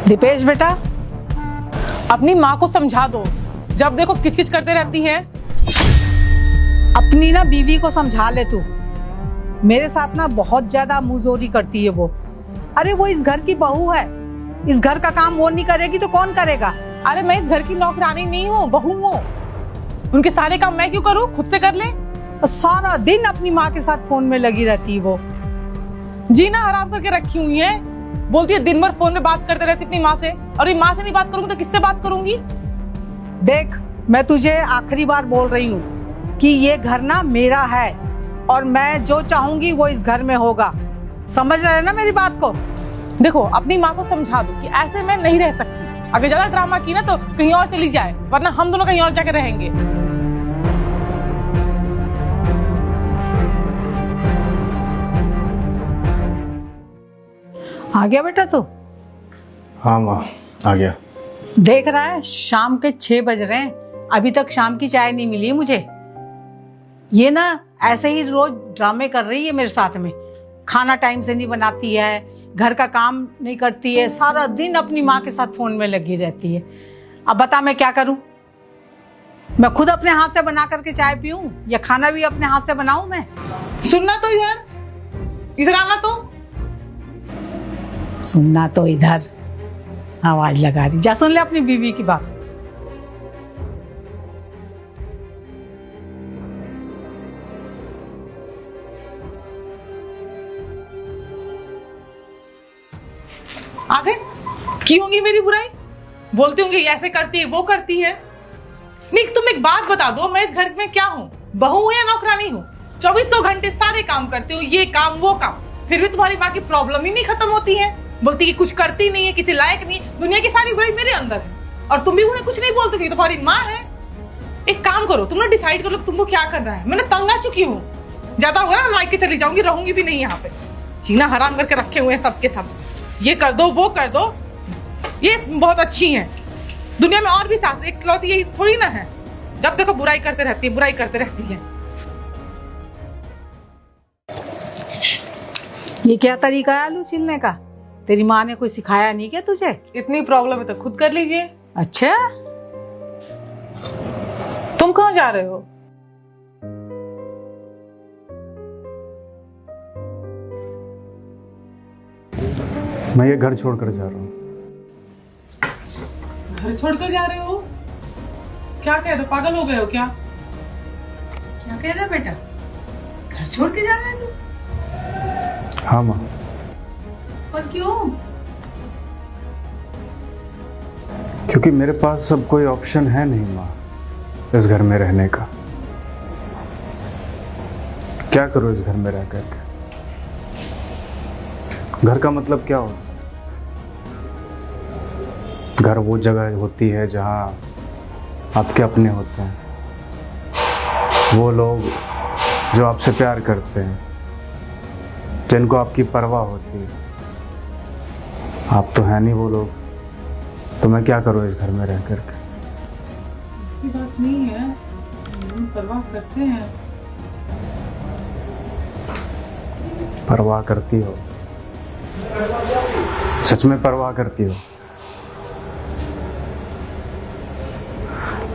दीपेश बेटा, अपनी माँ को समझा दो, जब देखो किचकिच करते रहती है। अपनी ना बीवी को समझा ले तू। मेरे साथ ना बहुत ज्यादा मुंहजोरी करती है वो। अरे वो इस घर की बहू है, इस घर का काम वो नहीं करेगी तो कौन करेगा? अरे मैं इस घर की नौकरानी नहीं हूँ, बहू हूँ। उनके सारे काम मैं क्यों करूँ, खुद से कर ले। सारा दिन अपनी माँ के साथ फोन में लगी रहती है वो। जीना हराम करके रखी हुई है। बोलती है दिन भर फोन में बात करते रहती अपनी माँ से, और ये माँ से नहीं बात करूंगी तो किससे बात करूंगी? देख, मैं तुझे आखिरी बार बोल रही हूँ कि ये घर ना मेरा है और मैं जो चाहूंगी वो इस घर में होगा। समझ रहे हैं ना मेरी बात को? देखो अपनी माँ को समझा दो कि ऐसे मैं नहीं रह सकती। अगर ज्यादा ड्रामा की ना तो कहीं और चली जाए, वरना हम दोनों कहीं और जाके रहेंगे। आ गया बेटा तू? हाँ माँ, आ गया। देख रहा है शाम के 6 बज रहे हैं, अभी तक शाम की चाय नहीं मिली मुझे। ये ना ऐसे ही रोज ड्रामे कर रही है मेरे साथ में। खाना टाइम से नहीं बनाती है, घर का काम नहीं करती है, सारा दिन अपनी माँ के साथ फोन में लगी रहती है। अब बता मैं क्या करूं? मैं खुद अपने हाथ से बना करके चाय पीऊं या खाना भी अपने हाथ से बनाऊं मैं? सुनना तो इधर आना तो। सुनना तो इधर आवाज लगा रही। जा सुन ले अपनी बीवी की बात। आगे की होंगी मेरी बुराई? बोलती होंगी ऐसे करती है, वो करती है। नहीं, तुम एक बात बता दो, मैं इस घर में क्या हूँ, बहू हूँ या नौकरानी हूँ? 2400 घंटे सारे काम करते हो, ये काम वो काम, फिर भी तुम्हारी माँ की प्रॉब्लम ही नहीं खत्म होती है। बोलती कि कुछ करती नहीं है, किसी लायक नहीं है। दुनिया की सारी बुराई मेरे अंदर है और तुम भी उन्हें कुछ नहीं बोलते कि तुम्हारी माँ है। एक काम करो, तुम लोग डिसाइड कर लो तुमको क्या करना है। मैंने तंग आ चुकी हूँ, ज्यादा होगा ना मायके चली जाऊंगी, रहूंगी भी नहीं यहाँ पे। जीना हराम करके रखे हुए हैं सबके सब, ये कर दो वो कर दो। ये बहुत अच्छी हैं, दुनिया में और भी सास इकलौती यही थोड़ी ना है, जब देखो बुराई करते रहती है, बुराई करते रहती है। ये क्या तरीका है आलू छीलने का? तेरी माँ ने कोई सिखाया नहीं क्या तुझे? इतनी प्रॉब्लम है तो खुद कर लीजिए। अच्छा, तुम कहाँ जा रहे हो? मैं ये घर छोड़कर जा रहा हूँ। घर छोड़कर जा रहे हो? क्या कह रहे हो, पागल हो गए हो क्या? क्या कह रहा है बेटा? घर छोड़ के जा रहा है तू? हाँ माँ। पर क्यों? क्योंकि मेरे पास अब कोई ऑप्शन है नहीं माँ इस घर में रहने का। क्या करूँ इस घर में रह करके? घर का मतलब क्या होता है? घर वो जगह होती है जहाँ आपके अपने होते हैं, वो लोग जो आपसे प्यार करते हैं, जिनको आपकी परवाह होती है। आप तो है नहीं वो लोग, तो मैं क्या करूँ इस घर में रह करके? ऐसी बात नहीं है, हम परवाह करते हैं। परवाह करती हो? सच में परवाह करती हो?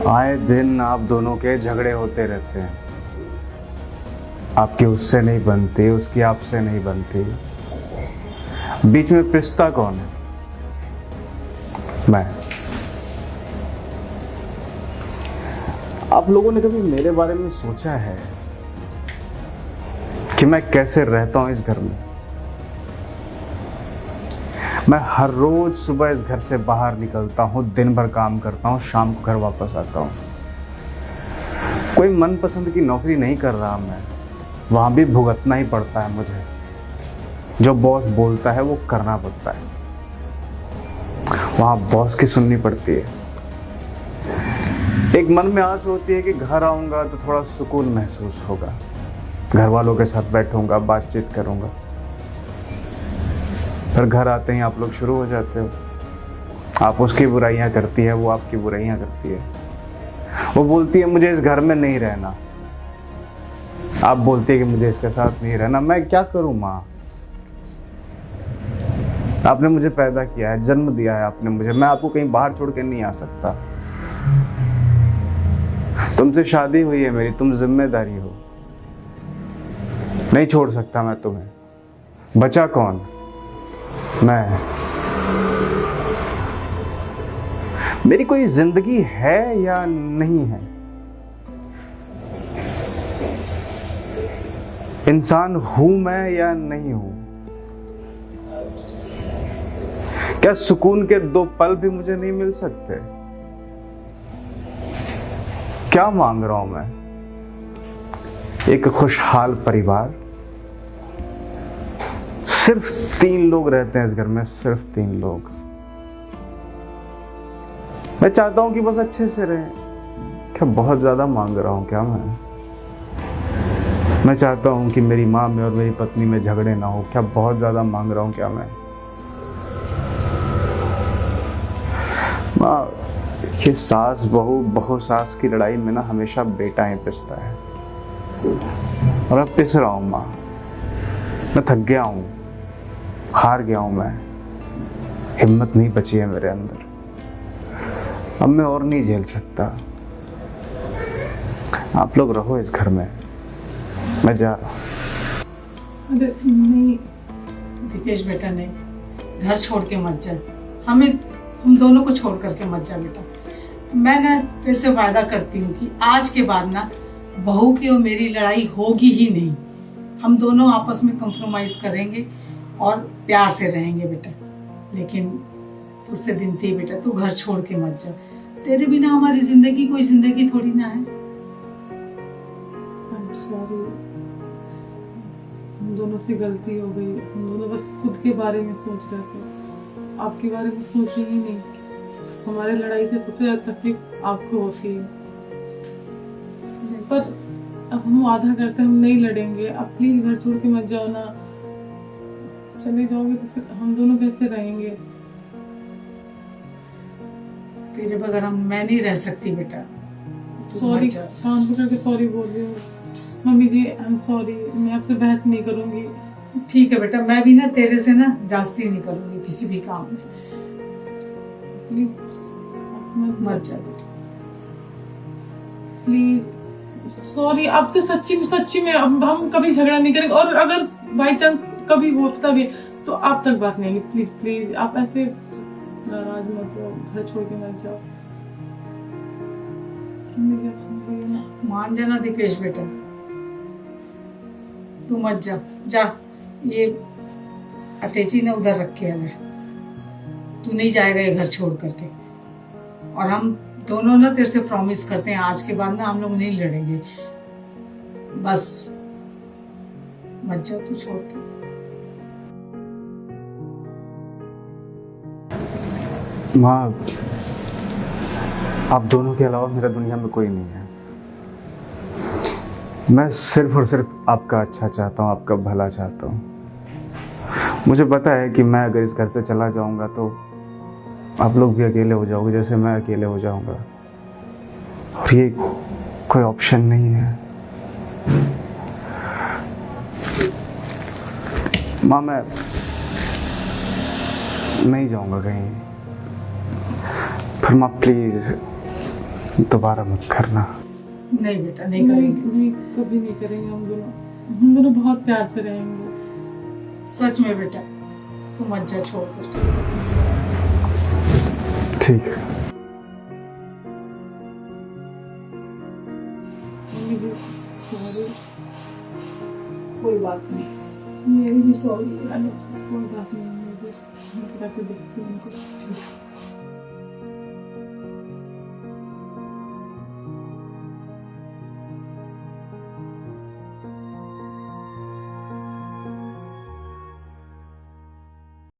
आए दिन आप दोनों के झगड़े होते रहते हैं। आपकी उससे नहीं बनती, उसकी आपसे नहीं बनती। बीच में पिसता कौन है? मैं। आप लोगों ने कभी मेरे बारे में सोचा है कि मैं कैसे रहता हूं इस घर में? मैं हर रोज सुबह इस घर से बाहर निकलता हूँ, दिन भर काम करता हूँ, शाम को घर वापस आता हूँ। कोई मनपसंद की नौकरी नहीं कर रहा मैं, वहां भी भुगतना ही पड़ता है मुझे। जो बॉस बोलता है वो करना पड़ता है, वहां बॉस की सुननी पड़ती है। एक मन में आस होती है कि घर आऊंगा तो थोड़ा सुकून महसूस होगा, घर वालों के साथ बैठूंगा, बातचीत करूंगा। फिर घर आते ही आप लोग शुरू हो जाते हो। आप उसकी बुराइयां करती है, वो आपकी बुराइयां करती है। वो बोलती है मुझे इस घर में नहीं रहना, आप बोलती है कि मुझे इसके साथ नहीं रहना। मैं क्या करूं माँ? आपने मुझे पैदा किया है, जन्म दिया है आपने मुझे, मैं आपको कहीं बाहर छोड़ के नहीं आ सकता। तुमसे शादी हुई है मेरी, तुम जिम्मेदारी हो, नहीं छोड़ सकता मैं तुम्हें। बचा कौन? मैं। मेरी कोई जिंदगी है या नहीं है? इंसान हूं मैं या नहीं हूं? क्या सुकून के 2 पल भी मुझे नहीं मिल सकते? क्या मांग रहा हूं मैं? एक खुशहाल परिवार। सिर्फ 3 लोग रहते हैं इस घर में, सिर्फ 3 लोग। मैं चाहता हूं कि बस अच्छे से रहें। क्या बहुत ज्यादा मांग रहा हूं क्या मैं चाहता हूं कि मेरी माँ में और मेरी पत्नी में झगड़े ना हो। क्या बहुत ज्यादा मांग रहा हूं क्या मैं? माँ, ये सास बहू बहू सास की लड़ाई में ना हमेशा बेटा ही पिसता है, और मैं पिस रहा हूं माँ। मैं थक गया हूं, हार गया हूं मैं। हिम्मत नहीं बची है मेरे अंदर। अब मैं और नहीं झेल सकता। आप लोग रहो इस घर में, मैं जा रहा हूं। अरे नहीं दीपेश बेटा, नहीं, घर छोड़ के मत जा। हम दोनों को छोड़ करके मत जा बेटा। मैं ना तेरे से वादा करती हूँ कि आज के बाद ना बहू की और मेरी लड़ाई होगी ही नहीं। हम दोनों आपस में कंप्रोमाइज करेंगे और प्यार से रहेंगे बेटा। लेकिन तुझसे विनती है बेटा, तू घर छोड़ के मत जा। तेरे बिना हमारी जिंदगी कोई जिंदगी थोड़ी ना है। सॉरी, हम दोनों से गलती हो गई। हम दोनों बस खुद के बारे में सोच रहे थे, आपके बारे में सोचे ही नहीं। हमारे लड़ाई से सबसे ज्यादा तकलीफ आपको होती है। पर अब हम वादा करते हैं हम नहीं लड़ेंगे। आप प्लीज घर छोड़ के मत जाओ ना। चले जाओगे तो फिर हम दोनों कैसे रहेंगे? तेरे बगैर मैं नहीं रह सकती बेटा। सॉरी, कान पकड़ के सॉरी बोल रही हूँ। Mummy ji, I am sorry. मैं आपसे बहस नहीं करूंगी। ठीक है बेटा, मैं भी ना तेरे से ना जास्ती नहीं करूंगी किसी भी काम में। प्लीज मत जा बेटा, प्लीज। सॉरी, आपसे सच्ची में हम कभी झगड़ा नहीं करेंगे। और अगर बाई चांस कभी होता भी तो आप तक बात नहीं आएगी। प्लीज प्लीज, आप ऐसे नाराज मत हो। घर छोड़ के मत जाओ। मुझे आप सुन रही हो ना? मान जाना दीपेश बेटा, तू मत जा। जा, ये अटैची ना उधर रख के आ जा। तू नहीं जाएगा ये घर छोड़ करके। और हम दोनों ना तेरे से प्रॉमिस करते हैं, आज के बाद ना हम लोग नहीं लड़ेंगे। बस मत जा तू छोड़ के। माँ, आप दोनों के अलावा मेरा दुनिया में कोई नहीं है। मैं सिर्फ और सिर्फ आपका अच्छा चाहता हूँ, आपका भला चाहता हूँ। मुझे पता है कि मैं अगर इस घर से चला जाऊंगा तो आप लोग भी अकेले हो जाओगे, जैसे मैं अकेले हो जाऊंगा। और ये कोई ऑप्शन नहीं है। माँ, मैं नहीं जाऊंगा कहीं, पर माँ प्लीज दोबारा मत करना। नहीं बेटा, नहीं करेंगे। नहीं, कभी नहीं करेंगे। हम दोनों बहुत प्यार से रहेंगे। सच में बेटा, तू मत जा छोड़ कर। ठीक है। सॉरी। कोई बात नहीं, मेरी भी सॉरी। कोई बात नहीं, मुझे देखती हूँ उनको। ठीक है।